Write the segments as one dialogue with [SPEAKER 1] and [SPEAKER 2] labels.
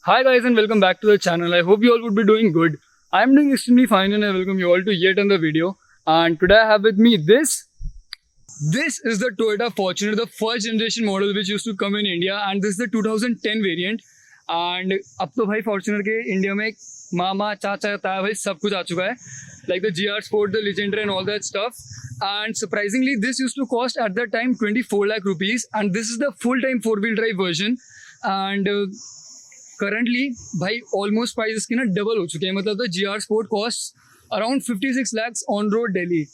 [SPEAKER 1] Hi guys and welcome back to the channel. I hope you all would be doing good. I'm doing extremely fine and I welcome you all to yet another video. And today I have with me this. This is the Toyota Fortuner, the first generation model which used to come in India, and this is the 2010 variant. And अब तो भाई Fortuner के India में मामा चाचा ताया भाई सब कुछ आ चुका है, like the GR Sport, the Legendary and all that stuff. And surprisingly, this used to cost at that time 24 lakh rupees, and this is the full-time four-wheel drive version. And currently भाई almost price इसकी ना double हो चुके हैं. मतलब the GR Sport costs around 56 lakhs on road Delhi.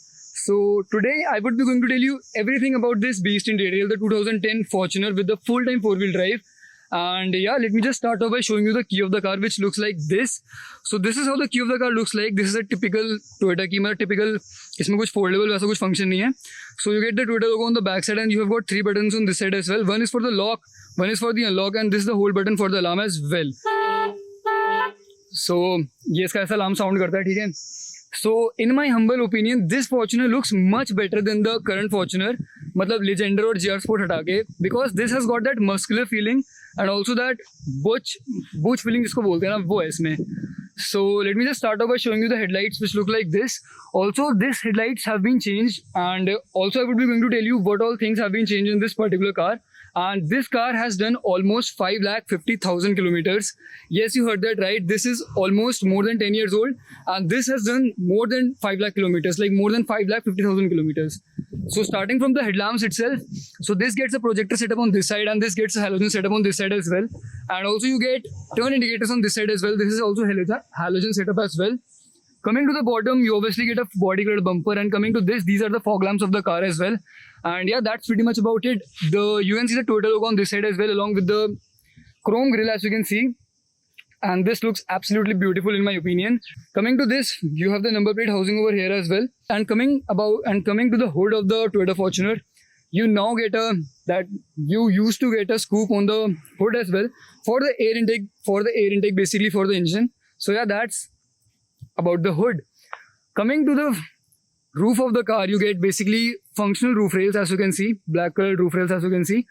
[SPEAKER 1] So today I would be going to tell you everything about this beast in detail, the 2010 Fortuner with the full-time four-wheel drive. And yeah, let me just start off by showing you the key of the car, which looks like this. So this is how the key of the car looks like. This is a typical Toyota key, मतलब typical, इसमें कुछ foldable वैसा कुछ function नहीं है. So you get the Toyota logo on the back side and you have got three buttons on this side as well. One is for the lock, one is for the unlock, and this is the whole button for the alarm as well. So ये इसका ऐसा alarm sound करता है, ठीक है. So in my humble opinion, this Fortuner looks much better than the current Fortuner, मतलब Legendary और GR Sport हटा के, because this has got that muscular feeling and also that butch feeling जिसको बोलते हैं ना, वो है इसमें. So let me just start off by showing you the headlights, which look like this. Also, these headlights have been changed, and also I would be going to tell you what all things have been changed in this particular car. And this car has done almost 5,50,000 kilometers. Yes, you heard that right. This is almost more than 10 years old, and this has done more than 5 lakh kilometers, like more than 5,50,000 kilometers. So starting from the headlamps itself, so this gets a projector setup on this side, and this gets a halogen setup on this side as well. And also you get turn indicators on this side as well. This is also halogen setup as well. Coming to the bottom, you obviously get a body colored bumper, and coming to this, these are the fog lamps of the car as well. And yeah, that's pretty much about it. You can see the Toyota logo on this side as well, along with the chrome grille, as you can see. And this looks absolutely beautiful in my opinion. Coming to this, you have the number plate housing over here as well. And coming to the hood of the Toyota Fortuner, you now get you used to get a scoop on the hood as well for the air intake, basically for the engine. So yeah, that's about the hood. Coming to the roof of the car, you get basically functional roof rails, as you can see, black colored roof rails, as you can see.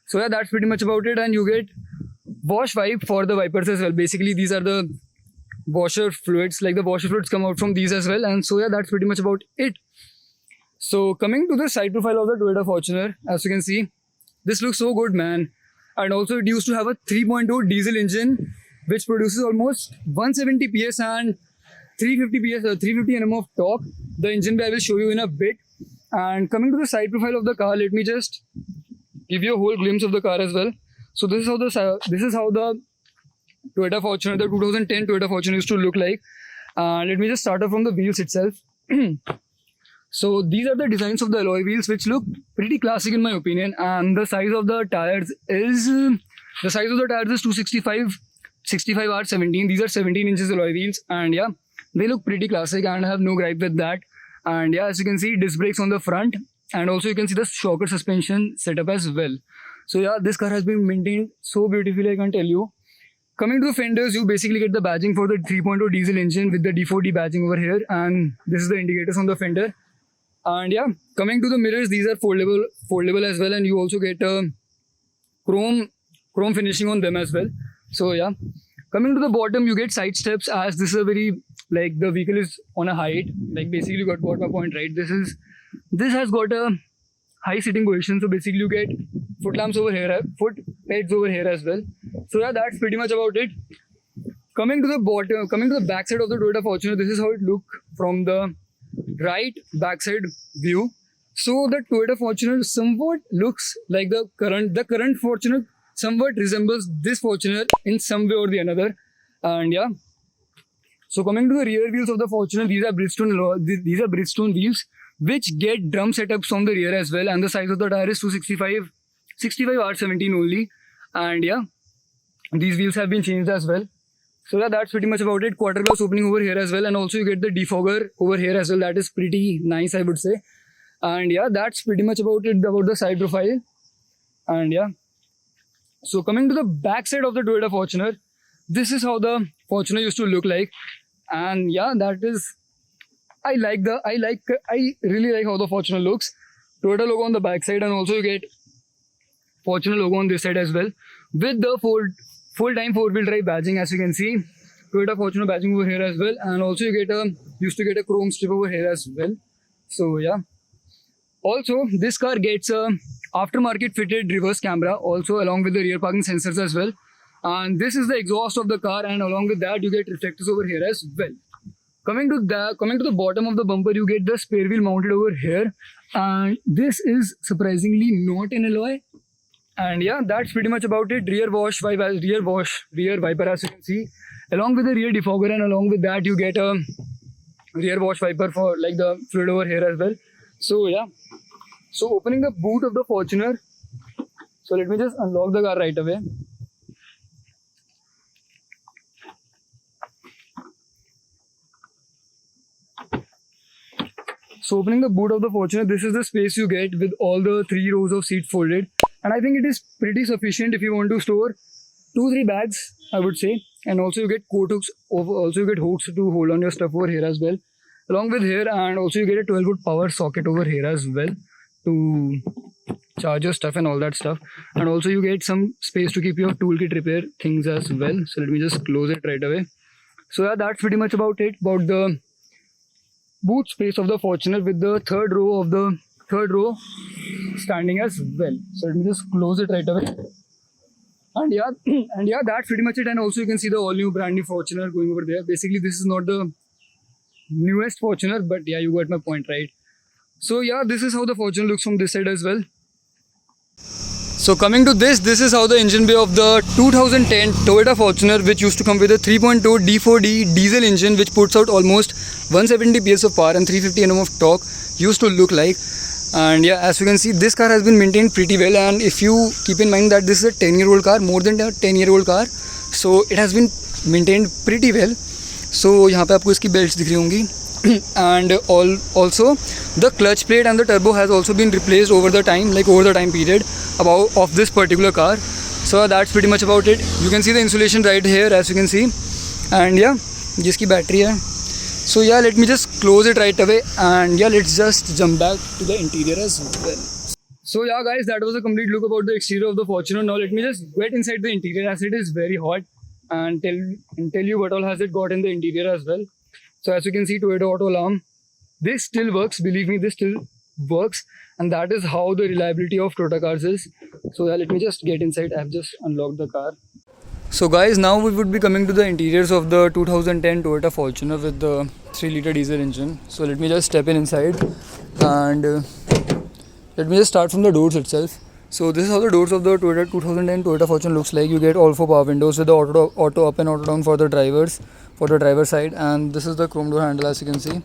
[SPEAKER 1] So yeah, that's pretty much about it. And you get wash wipe for the wipers as well. Basically, these are the washer fluids, like the washer fluids come out from these as well. And so yeah, that's pretty much about it. So coming to the side profile of the Toyota Fortuner, as you can see, this looks so good, man. And also it used to have a 3.0 diesel engine, which produces almost 170 PS and 350 PS, 350 Nm of torque. The engine bay I will show you in a bit. And coming to the side profile of the car, let me just give you a whole glimpse of the car as well. So this is how the Toyota Fortuner, the 2010 Toyota Fortuner used to look like. Let me just start off from the wheels itself. So these are the designs of the alloy wheels, which look pretty classic in my opinion. And the size of the tires is 265 65R17. These are 17 inches alloy wheels, and yeah, they look pretty classic and I have no gripe with that. And yeah, as you can see, disc brakes on the front, and also you can see the shocker suspension setup as well. So yeah, this car has been maintained so beautifully, I can tell you. Coming to the fenders, you basically get the badging for the 3.0 diesel engine with the D-4D badging over here, and this is the indicators on the fender. And yeah, coming to the mirrors, these are foldable as well, and you also get chrome finishing on them as well. So yeah, coming to the bottom, you get side steps, as this is a very, like, the vehicle is on a height, like basically you got my point, right? This has got a high sitting position, so basically you get foot lamps over here, foot pads over here as well. So yeah, that's pretty much about it. Coming to the back side of the Toyota Fortuner, this is how it looks from the right backside view. So the Toyota Fortuner somewhat looks like the current Fortuner somewhat resembles this Fortuner in some way or the another. And yeah, so coming to the rear wheels of the Fortuner, these are Bridgestone wheels, which get drum setups on the rear as well, and the size of the tire is 65R17 only. And yeah, these wheels have been changed as well. So yeah, that's pretty much about it. Quarter glass opening over here as well, and also you get the defogger over here as well. That is pretty nice, I would say. And yeah, that's pretty much about it, about the side profile. And yeah, so coming to the back side of the Toyota Fortuner, this is how the Fortuner used to look like. And yeah, that is, I really like how the Fortuner looks. Toyota logo on the back side, and also you get Fortuner logo on this side as well, with the full time 4-wheel drive badging, as you can see. Toyota Fortuner badging over here as well, and also you used to get a chrome strip over here as well. So yeah. Also, this car gets a aftermarket fitted reverse camera, also along with the rear parking sensors as well. And this is the exhaust of the car, and along with that you get reflectors over here as well. Coming to the bottom of the bumper, you get the spare wheel mounted over here, and this is surprisingly not an alloy. And yeah, that's pretty much about it. Rear wiper, as you can see, along with the rear defogger, and along with that you get a rear wash wiper for like the fluid over here as well. So yeah, so opening the boot of the Fortuner, so let me just unlock the car right away. So opening the boot of the Fortuner, this is the space you get with all the 3 rows of seats folded, and I think it is pretty sufficient if you want to store 2-3 bags, I would say. And also you get coat hooks, also you get hooks to hold on your stuff over here as well, along with here. And also you get a 12-volt power socket over here as well to charge your stuff and all that stuff. And also you get some space to keep your toolkit repair things as well. So let me just close it right away. So yeah, that's pretty much about it, about the boot space of the Fortuner, with the third row standing as well. So let me just close it right away. And yeah, that's pretty much it. And also you can see the all new brand new Fortuner going over there. Basically this is not the newest Fortuner, but yeah, you got my point, right? So yeah, this is how the Fortuner looks from this side as well. So coming to this is how the engine bay of the 2010 Toyota Fortuner, which used to come with a 3.2 D-4D diesel engine, which puts out almost 170 PS of power and 350 Nm of torque, used to look like. And yeah, as you can see, this car has been maintained pretty well. And if you keep in mind that this is a 10-year-old car, more than a 10-year-old car, so it has been maintained pretty well. So यहाँ पे आपको इसकी belts दिख रही होंगी. And also the clutch plate and the turbo has also been replaced over the time period of this particular car. So that's pretty much about it. You can see the insulation right here, as you can see. And yeah, जिसकी battery है. So yeah, let me just close it right away, and yeah, let's just jump back to the interior as well. So yeah guys, that was a complete look about the exterior of the Fortuner. Now let me just get inside the interior, as it is very hot, and tell you what all has it got in the interior as well. So as you can see, Toyota auto alarm, this still works, believe me, this still works, and that is how the reliability of Toyota cars is. So yeah, let me just get inside. I have just unlocked the car. So guys, now we would be coming to the interiors of the 2010 Toyota Fortuner with the 3-liter diesel engine. So let me just step inside, and let me just start from the doors itself. So this is how the doors of the 2010 Toyota Fortuner looks like. You get all 4 power windows with the auto up and auto down for the driver side, and this is the chrome door handle, as you can see.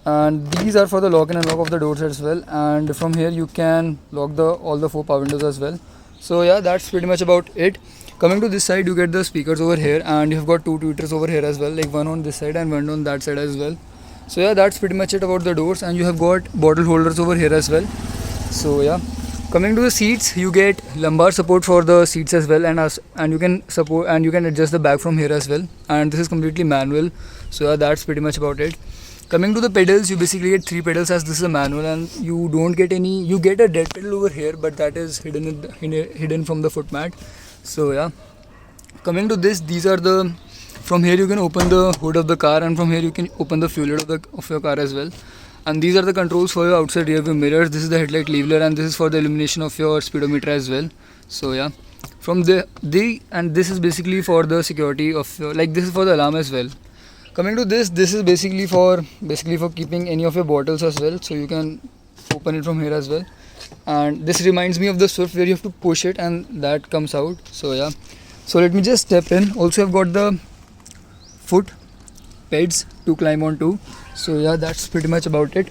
[SPEAKER 1] And these are for the lock and unlock of the doors as well. And from here you can lock all the 4 power windows as well. So yeah, that's pretty much about it. Coming to this side, you get the speakers over here, and you've got 2 tweeters over here as well, like one on this side and one on that side as well. So yeah, that's pretty much it about the doors. And you have got bottle holders over here as well. So yeah, coming to the seats, you get lumbar support for the seats as well, and you can adjust the back from here as well. And this is completely manual. So yeah, that's pretty much about it. Coming to the pedals, you basically get 3 pedals, as this is a manual, and you don't get any. You get a dead pedal over here, but that is hidden from the foot mat. So yeah, coming to this, these are the, from here you can open the hood of the car, and from here you can open the fuel lid of your car as well. And these are the controls for your outside rear view mirrors. This is the headlight leveler, and this is for the illumination of your speedometer as well. So yeah, from and this is basically for the security of your, like this is for the alarm as well. Coming to this is basically for keeping any of your bottles as well. So you can open it from here as well. And this reminds me of the Swift, where you have to push it and that comes out. So yeah, so let me just step in. Also I've got the foot pads to climb onto. So yeah, that's pretty much about it.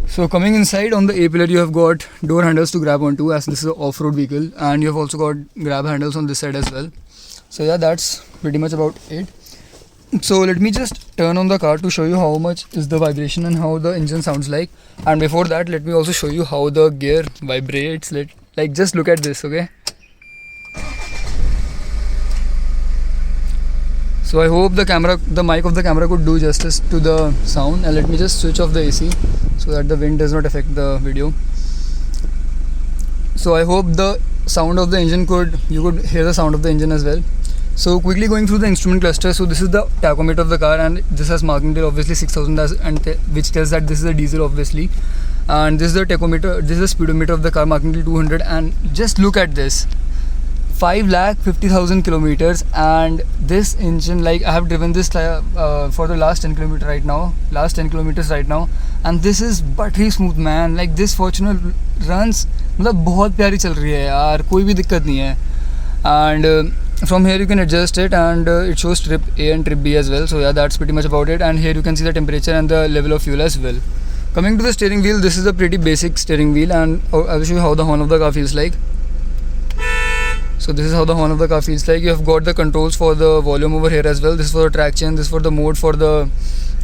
[SPEAKER 1] So coming inside, on the A pillar you have got door handles to grab onto, as this is an off-road vehicle, and you have also got grab handles on this side as well. So yeah, that's pretty much about it. So let me just turn on the car to show you how much is the vibration and how the engine sounds like. And before that, let me also show you how the gear vibrates. Like just look at this, okay? So I hope the mic of the camera could do justice to the sound. And let me just switch off the AC so that the wind does not affect the video. So I hope the sound of the engine you could hear the sound of the engine as well. So quickly going through the instrument cluster. So this is the tachometer of the car, and this has marking till obviously 6000 which tells that this is a diesel obviously. And this is the tachometer, this is the speedometer of the car marking till 200. And just look at this, 5,50,000 kilometers, and this engine, like I have driven this for the last 10 kilometers right now, and this is buttery smooth, man. Like this Fortuner runs, मतलब बहुत प्यारी चल रही है यार, कोई भी दिक्कत नहीं है. And from here you can adjust it, and it shows trip A and trip B as well. So yeah, that's pretty much about it. And here you can see the temperature and the level of fuel as well. Coming to the steering wheel, this is a pretty basic steering wheel, and I will show you how the horn of the car feels like. So this is how the horn of the car feels like. You have got the controls for the volume over here as well. This is for the traction, this is for the mode for the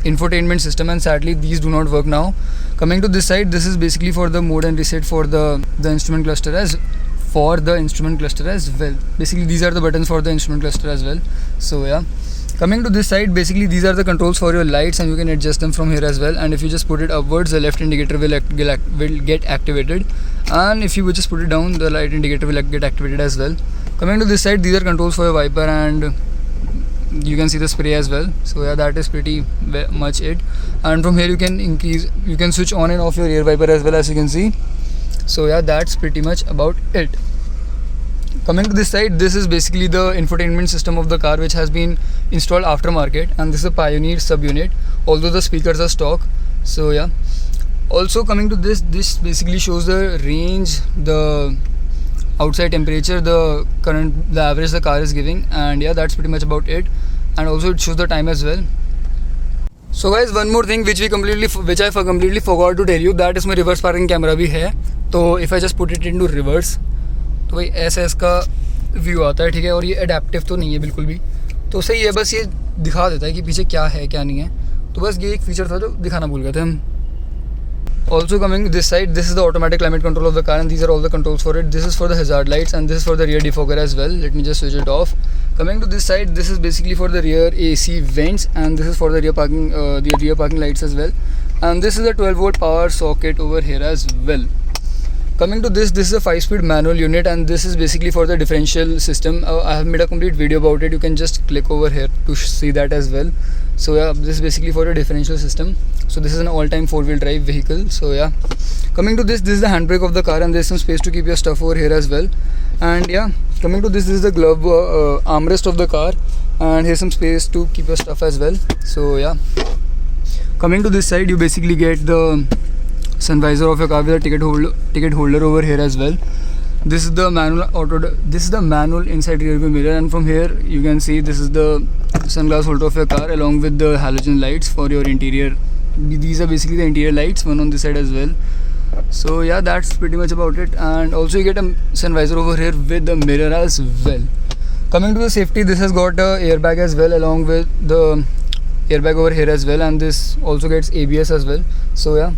[SPEAKER 1] infotainment system, and sadly these do not work now. Coming to this side, this is basically for the mode and reset for the instrument cluster as well. Basically these are the buttons for the instrument cluster as well. So yeah, coming to this side, basically these are the controls for your lights, and you can adjust them from here as well. And if you just put it upwards, the left indicator will get activated, and if you would just put it down, the right indicator will get activated as well. Coming to this side, these are controls for your wiper, and you can see the spray as well. So yeah, that is pretty much it. And from here you can switch on and off your rear wiper as well, as you can see. So yeah, that's pretty much about it. Coming to this side, this is basically the infotainment system of the car, which has been installed aftermarket, and this is a Pioneer subunit, although the speakers are stock. So yeah, also coming to this basically shows the range, the outside temperature, the average the car is giving, and yeah, that's pretty much about it. And also it shows the time as well. So guys, one more thing which I completely forgot to tell you, that is my reverse parking camera भी है. तो if I just put it into reverse, तो भाई ऐसा इसका view आता है, ठीक है. और ये अडेप्टिव तो नहीं है बिल्कुल भी, तो सही है, बस ये दिखा देता है कि पीछे क्या है क्या नहीं है. तो बस ये एक फीचर था जो दिखाना भूल गए थे हम. Also coming to this side, this is the automatic climate control of the car, and these are all the controls for it. This is for the hazard lights, and this is for the rear defogger as well. Let me just switch it off. Coming to this side, this is basically for the rear AC vents, and this is for the rear parking lights as well. And this is a 12-volt power socket over here as well. Coming to this is a 5-speed manual unit, and this is basically for the differential system. I have made a complete video about it. You can just click over here to see that as well. So yeah, this is basically for a differential system. So this is an all-time 4-wheel drive vehicle. So yeah, coming to this is the handbrake of the car, and there's some space to keep your stuff over here as well. And yeah, coming to this is the glove armrest of the car, and here's some space to keep your stuff as well. So yeah, coming to this side, you basically get the sun visor of your car with a ticket holder over here as well. This is the manual inside rear view mirror, and from here you can see this is the sunglass holder of your car along with the halogen lights for your interior. These are basically the interior lights, one on this side as well. So yeah, that's pretty much about it. And also you get a sun visor over here with the mirror as well. Coming to the safety, this has got a airbag as well along with the airbag over here as well, and this also gets ABS as well. So yeah,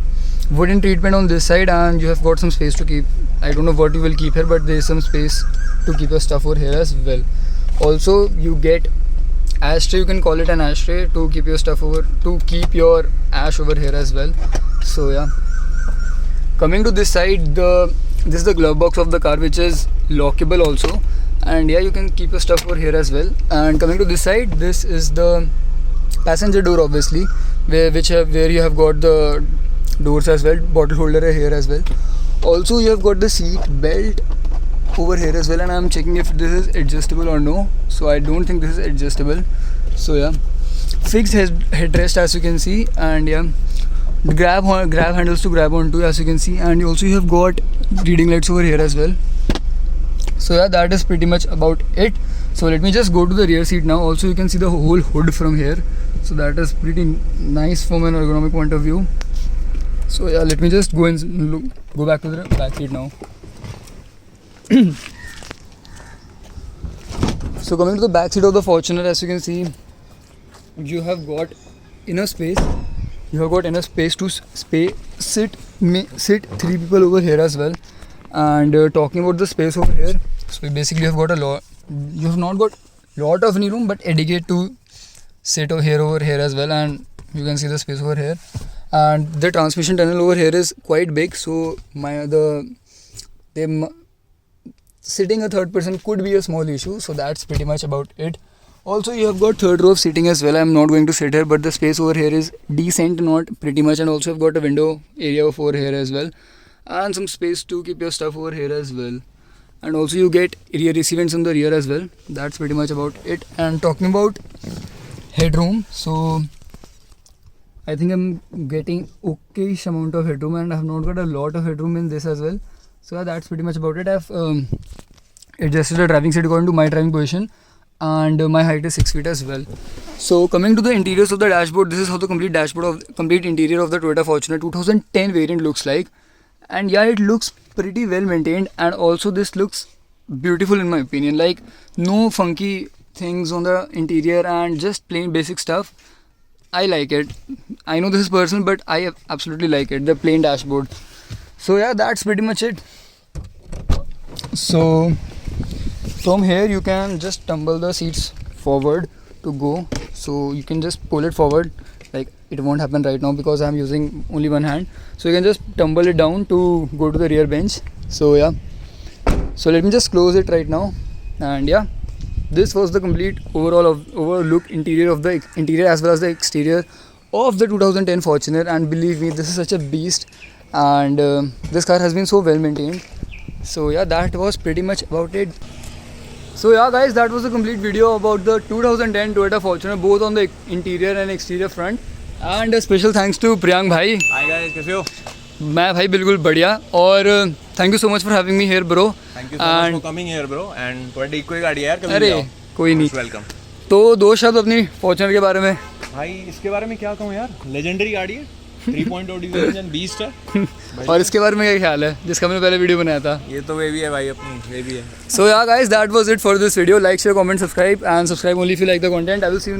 [SPEAKER 1] wooden treatment on this side, and you have got some space to keep, I don't know what you will keep here, but there is some space to keep your stuff over here as well. Also you get ashtray, you can call it an ashtray, to keep your stuff keep your ash over here as well. So yeah, coming to this side, this is the glove box of the car, which is lockable also, and yeah, you can keep your stuff over here as well. And coming to this side, this is the passenger door obviously, where you have got the doors as well, bottle holder here as well. Also you have got the seat belt over here as well, and I am checking if this is adjustable or no. So I don't think this is adjustable. So yeah, fixed headrest as you can see, and yeah, grab handles to grab onto as you can see, and also you have got reading lights over here as well. So yeah, that is pretty much about it. So let me just go to the rear seat now. Also you can see the whole hood from here, so that is pretty nice from an ergonomic point of view. So yeah, let me just go back to the back seat now. So coming to the back seat of the Fortuner, as you can see, you have got enough space. You have got enough space to sit 3 people over here as well. And talking about the space over here, so basically you have got you have not got lot of any room, but adequate to sit over here as well. And you can see the space over here, and the transmission tunnel over here is quite big. So sitting a third person could be a small issue, so that's pretty much about it. Also, you have got third row of seating as well. I'm not going to sit here, but the space over here is decent, not pretty much. And also, I've got a window area over here as well, and some space to keep your stuff over here as well. And also, you get rear receivers in the rear as well. That's pretty much about it. And talking about headroom, so I think I'm getting okayish amount of headroom, and I have not got a lot of headroom in this as well. So yeah, that's pretty much about it. I've adjusted the driving seat according to my driving position, and my height is 6 feet as well. So coming to the interiors of the dashboard, this is how the complete interior of the Toyota Fortuner 2010 variant looks like. And yeah, it looks pretty well maintained, and also this looks beautiful in my opinion. Like, no funky things on the interior and just plain basic stuff. I like it. I know this is personal, but I absolutely like it, the plain dashboard. So yeah, that's pretty much it. So from here you can just tumble the seats forward to go. So you can just pull it forward. Like, it won't happen right now because I'm using only one hand. So you can just tumble it down to go to the rear bench. So yeah. So let me just close it right now. And yeah, this was the complete overall look interior of the interior as well as the exterior of the 2010 Fortuner. And believe me, this is such a beast, and this car has been so well maintained. So yeah, that was pretty much about it. So yeah guys, that was a complete video about the 2010 Toyota Fortuner, both on the interior and exterior front. And a special thanks to Priyank भाई.
[SPEAKER 2] Hi guys, कैसे हो?
[SPEAKER 1] मैं भाई बिल्कुल बढ़िया. और thank you so much for having me here bro.
[SPEAKER 2] Thank you so much for coming here bro. And थोड़ा डीक कोई गाड़ी है यार, कभी
[SPEAKER 1] अरे
[SPEAKER 2] जाओ.
[SPEAKER 1] कोई नहीं.
[SPEAKER 2] वेलकम.
[SPEAKER 1] तो दो शब्द अपनी Fortuner के बारे में.
[SPEAKER 2] भाई इसके बारे में क्या कहूँ यार, लेजेंडरी गाड़ी है. 3.0 डीजल इंजन बीस्ट है.
[SPEAKER 1] और इसके बारे में क्या ख्याल है, जिसका मैंने पहले वीडियो बनाया था?
[SPEAKER 2] ये तो वे भी है भाई, अपनी वे भी है.
[SPEAKER 1] So yeah guys, that was it for this video. Like, share, comment, subscribe, and subscribe only if you like the content. I will see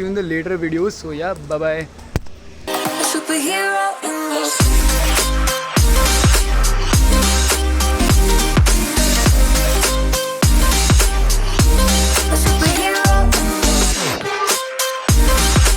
[SPEAKER 1] you in the later videos. So yeah, bye bye.
[SPEAKER 3] Superhero in this.